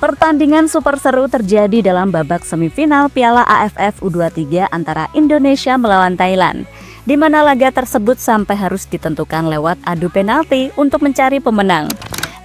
Pertandingan super seru terjadi dalam babak semifinal Piala AFF U23 antara Indonesia melawan Thailand, di mana laga tersebut sampai harus ditentukan lewat adu penalti untuk mencari pemenang.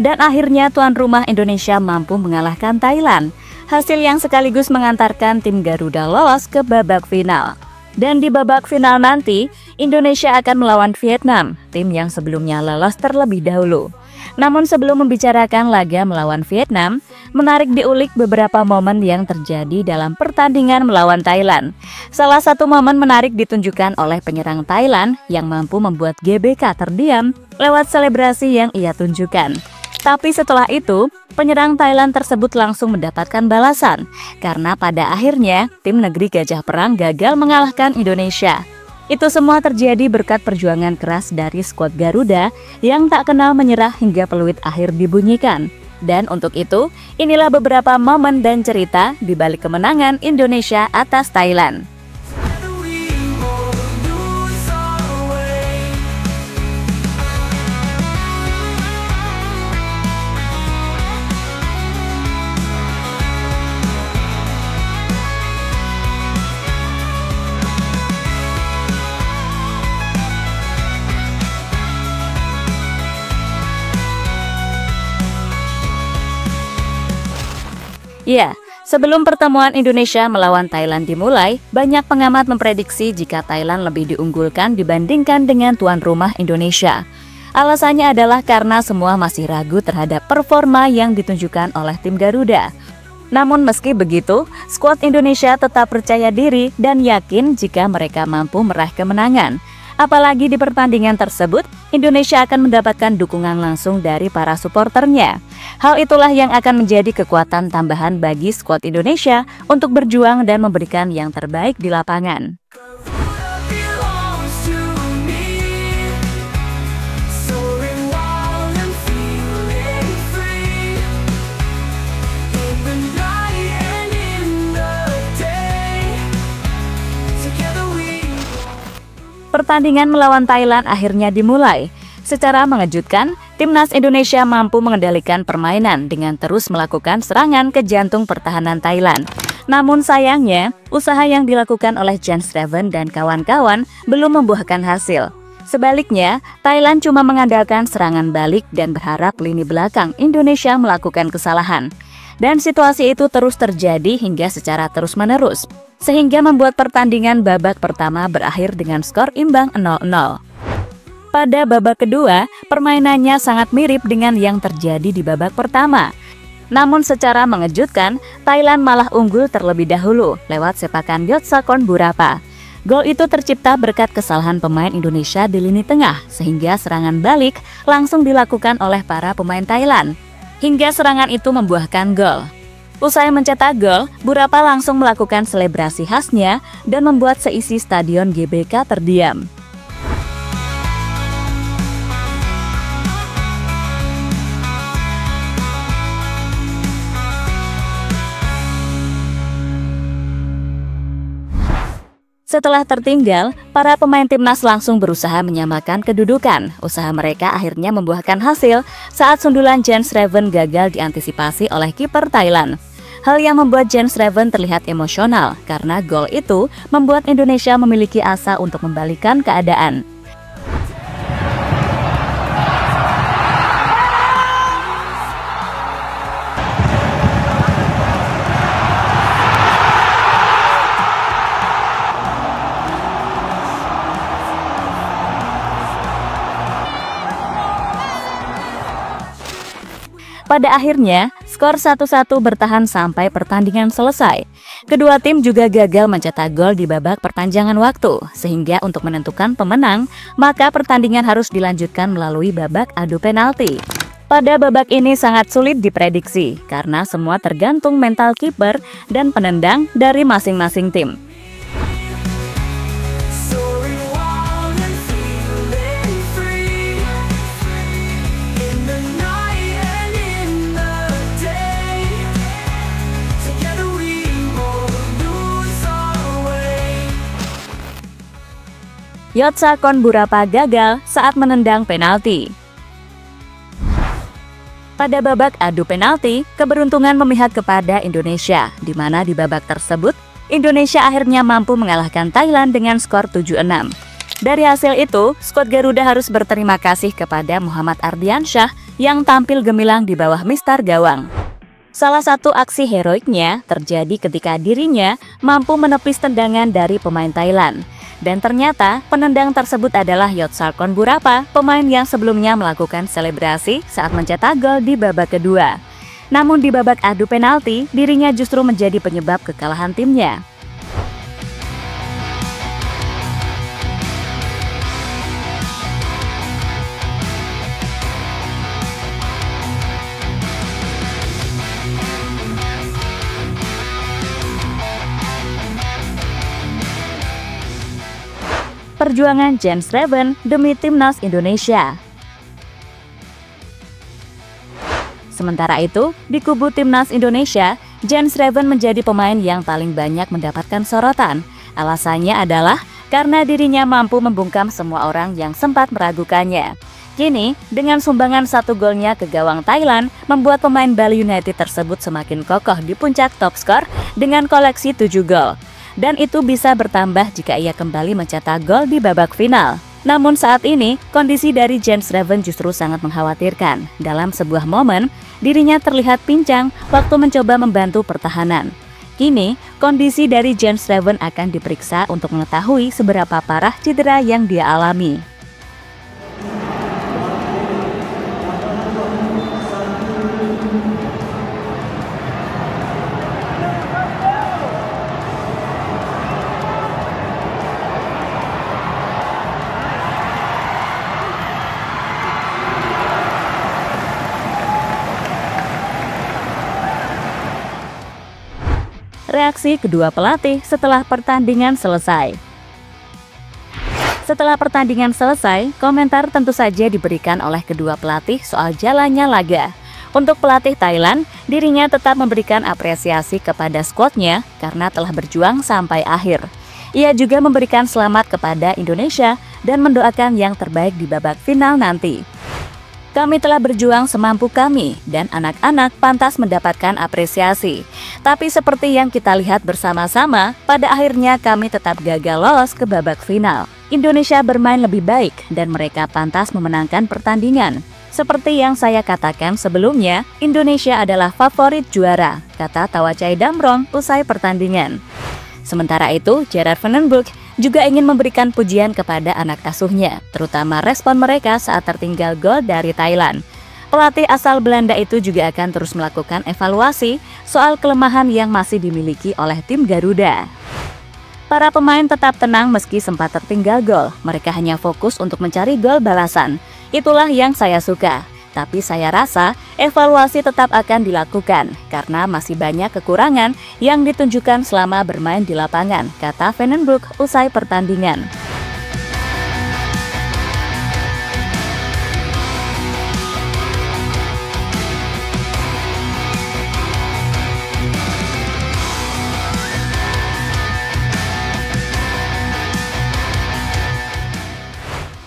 Dan akhirnya tuan rumah Indonesia mampu mengalahkan Thailand, hasil yang sekaligus mengantarkan tim Garuda lolos ke babak final. Dan di babak final nanti, Indonesia akan melawan Vietnam, tim yang sebelumnya lolos terlebih dahulu. Namun sebelum membicarakan laga melawan Vietnam, menarik diulik beberapa momen yang terjadi dalam pertandingan melawan Thailand. Salah satu momen menarik ditunjukkan oleh penyerang Thailand yang mampu membuat GBK terdiam lewat selebrasi yang ia tunjukkan. Tapi setelah itu, penyerang Thailand tersebut langsung mendapatkan balasan, karena pada akhirnya tim negeri Gajah Perang gagal mengalahkan Indonesia. Itu semua terjadi berkat perjuangan keras dari skuad Garuda yang tak kenal menyerah hingga peluit akhir dibunyikan. Dan untuk itu, inilah beberapa momen dan cerita di balik kemenangan Indonesia atas Thailand. Ya, sebelum pertemuan Indonesia melawan Thailand dimulai, banyak pengamat memprediksi jika Thailand lebih diunggulkan dibandingkan dengan tuan rumah Indonesia. Alasannya adalah karena semua masih ragu terhadap performa yang ditunjukkan oleh tim Garuda. Namun meski begitu, skuad Indonesia tetap percaya diri dan yakin jika mereka mampu meraih kemenangan. Apalagi di pertandingan tersebut, Indonesia akan mendapatkan dukungan langsung dari para suporternya. Hal itulah yang akan menjadi kekuatan tambahan bagi skuad Indonesia untuk berjuang dan memberikan yang terbaik di lapangan. Pertandingan melawan Thailand akhirnya dimulai. Secara mengejutkan, timnas Indonesia mampu mengendalikan permainan dengan terus melakukan serangan ke jantung pertahanan Thailand. Namun sayangnya, usaha yang dilakukan oleh Jens Schreven dan kawan-kawan belum membuahkan hasil. Sebaliknya, Thailand cuma mengandalkan serangan balik dan berharap lini belakang Indonesia melakukan kesalahan. Dan situasi itu terus terjadi hingga secara terus-menerus, sehingga membuat pertandingan babak pertama berakhir dengan skor imbang 0-0. Pada babak kedua, permainannya sangat mirip dengan yang terjadi di babak pertama. Namun secara mengejutkan, Thailand malah unggul terlebih dahulu lewat sepakan Yotsakorn Burapa. Gol itu tercipta berkat kesalahan pemain Indonesia di lini tengah, sehingga serangan balik langsung dilakukan oleh para pemain Thailand. Hingga serangan itu membuahkan gol. Usai mencetak gol, Burapa langsung melakukan selebrasi khasnya dan membuat seisi stadion GBK terdiam. Setelah tertinggal, para pemain timnas langsung berusaha menyamakan kedudukan. Usaha mereka akhirnya membuahkan hasil saat sundulan Jens Schreven gagal diantisipasi oleh kiper Thailand. Hal yang membuat Jens Schreven terlihat emosional karena gol itu membuat Indonesia memiliki asa untuk membalikkan keadaan. Pada akhirnya, skor 1-1 bertahan sampai pertandingan selesai. Kedua tim juga gagal mencetak gol di babak perpanjangan waktu, sehingga untuk menentukan pemenang, maka pertandingan harus dilanjutkan melalui babak adu penalti. Pada babak ini sangat sulit diprediksi, karena semua tergantung mental kiper dan penendang dari masing-masing tim. Yotsakorn Burapa gagal saat menendang penalti. Pada babak adu penalti, keberuntungan memihak kepada Indonesia, di mana di babak tersebut, Indonesia akhirnya mampu mengalahkan Thailand dengan skor 7-6. Dari hasil itu, skuad Garuda harus berterima kasih kepada Muhammad Ardiansyah yang tampil gemilang di bawah mistar gawang. Salah satu aksi heroiknya terjadi ketika dirinya mampu menepis tendangan dari pemain Thailand. Dan ternyata penendang tersebut adalah Yotsarkon Burapa, pemain yang sebelumnya melakukan selebrasi saat mencetak gol di babak kedua. Namun di babak adu penalti, dirinya justru menjadi penyebab kekalahan timnya. Perjuangan Jens Reven demi timnas Indonesia. Sementara itu, di kubu timnas Indonesia, Jens Reven menjadi pemain yang paling banyak mendapatkan sorotan. Alasannya adalah karena dirinya mampu membungkam semua orang yang sempat meragukannya. Kini, dengan sumbangan 1 golnya ke gawang Thailand, membuat pemain Bali United tersebut semakin kokoh di puncak top skor dengan koleksi 7 gol. Dan itu bisa bertambah jika ia kembali mencetak gol di babak final. Namun saat ini, kondisi dari Jens Reven justru sangat mengkhawatirkan. Dalam sebuah momen, dirinya terlihat pincang waktu mencoba membantu pertahanan. Kini, kondisi dari Jens Reven akan diperiksa untuk mengetahui seberapa parah cedera yang dia alami. Reaksi kedua pelatih setelah pertandingan selesai. Setelah pertandingan selesai, komentar tentu saja diberikan oleh kedua pelatih soal jalannya laga. Untuk pelatih Thailand, dirinya tetap memberikan apresiasi kepada skuadnya karena telah berjuang sampai akhir. Ia juga memberikan selamat kepada Indonesia dan mendoakan yang terbaik di babak final nanti. Kami telah berjuang semampu kami dan anak-anak pantas mendapatkan apresiasi. Tapi seperti yang kita lihat bersama-sama, pada akhirnya kami tetap gagal lolos ke babak final. Indonesia bermain lebih baik dan mereka pantas memenangkan pertandingan. Seperti yang saya katakan sebelumnya, Indonesia adalah favorit juara, kata Tawacai Damrong usai pertandingan. Sementara itu, Gerard Van den Broek juga ingin memberikan pujian kepada anak asuhnya, terutama respon mereka saat tertinggal gol dari Thailand. Pelatih asal Belanda itu juga akan terus melakukan evaluasi soal kelemahan yang masih dimiliki oleh tim Garuda. Para pemain tetap tenang meski sempat tertinggal gol, mereka hanya fokus untuk mencari gol balasan. Itulah yang saya suka. Tapi saya rasa evaluasi tetap akan dilakukan karena masih banyak kekurangan yang ditunjukkan selama bermain di lapangan, kata Van den Broek usai pertandingan.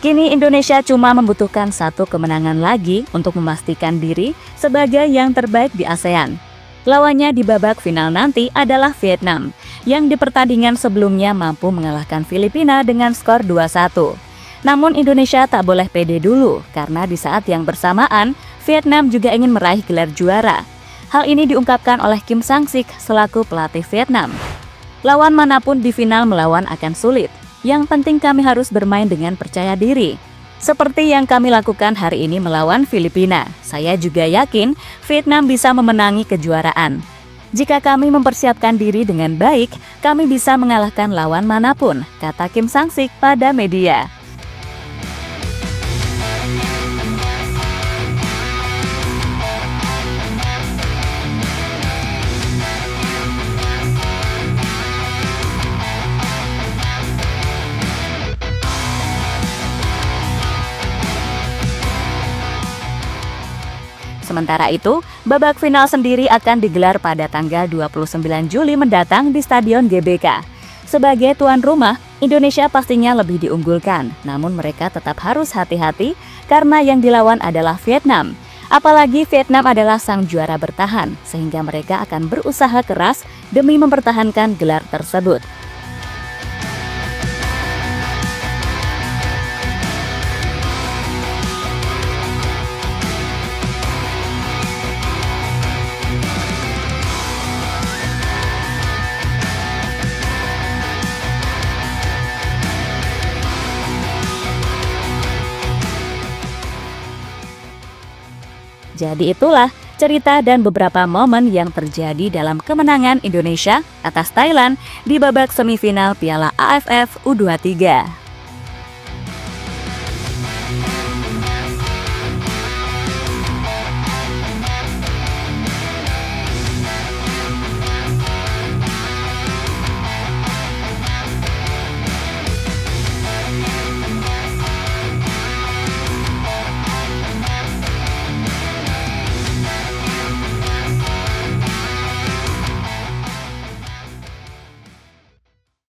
Kini Indonesia cuma membutuhkan 1 kemenangan lagi untuk memastikan diri sebagai yang terbaik di ASEAN. Lawannya di babak final nanti adalah Vietnam, yang di pertandingan sebelumnya mampu mengalahkan Filipina dengan skor 2-1. Namun Indonesia tak boleh pede dulu, karena di saat yang bersamaan, Vietnam juga ingin meraih gelar juara. Hal ini diungkapkan oleh Kim Sang-sik selaku pelatih Vietnam. Lawan manapun di final melawan akan sulit. Yang penting kami harus bermain dengan percaya diri. Seperti yang kami lakukan hari ini melawan Filipina. Saya juga yakin Vietnam bisa memenangi kejuaraan. Jika kami mempersiapkan diri dengan baik, kami bisa mengalahkan lawan manapun, kata Kim Sang-sik pada media. Sementara itu, babak final sendiri akan digelar pada tanggal 29 Juli mendatang di Stadion GBK. Sebagai tuan rumah, Indonesia pastinya lebih diunggulkan, namun mereka tetap harus hati-hati karena yang dilawan adalah Vietnam. Apalagi Vietnam adalah sang juara bertahan, sehingga mereka akan berusaha keras demi mempertahankan gelar tersebut. Jadi itulah cerita dan beberapa momen yang terjadi dalam kemenangan Indonesia atas Thailand di babak semifinal Piala AFF U23.